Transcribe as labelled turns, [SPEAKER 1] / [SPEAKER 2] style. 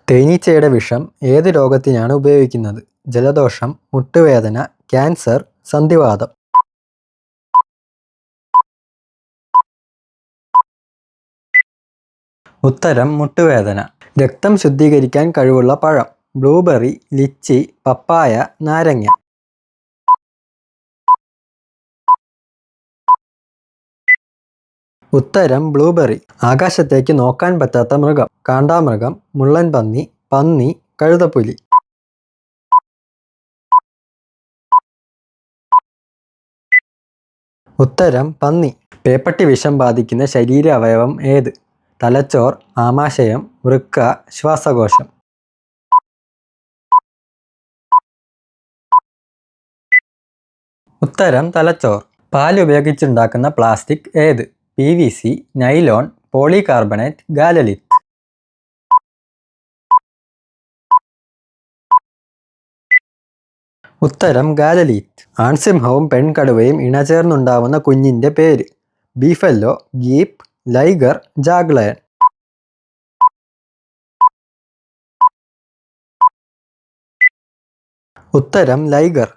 [SPEAKER 1] തേനീച്ചയുടെ വിഷം ഏത് രോഗത്തിനാണ് ഉപയോഗിക്കുന്നത്? ജലദോഷം, മുട്ടുവേദന, ക്യാൻസർ, സന്ധിവാതം. ഉത്തരം മുട്ടുവേദന. രക്തം ശുദ്ധീകരിക്കാൻ കഴിവുള്ള പഴം: ബ്ലൂബെറി, ലിച്ചി, പപ്പായ, നാരങ്ങ. ഉത്തരം ബ്ലൂബെറി. ആകാശത്തേക്ക് നോക്കാൻ പറ്റാത്ത മൃഗം: കാണ്ടാമൃഗം, മുള്ളൻ പന്നി, പന്നി, കഴുതപ്പുലി. ഉത്തരം പന്നി. പേപ്പട്ടി വിഷം ബാധിക്കുന്ന ശരീര അവയവം ഏത്? തലച്ചോർ, ആമാശയം, വൃക്ക, ശ്വാസകോശം. ഉത്തരം തലച്ചോർ. പാൽ ഉപയോഗിച്ചുണ്ടാക്കുന്ന പ്ലാസ്റ്റിക് ഏത്? PVC, nylon, polycarbonate, galalith. ഉത്തരം ഗാലലീത്ത്. ആൺസിംഹവും പെൺകടുവയും ഇണചേർന്നുണ്ടാവുന്ന കുഞ്ഞിന്റെ പേര്? Beefalo, geep, liger, jaglion. ഉത്തരം ലൈഗർ.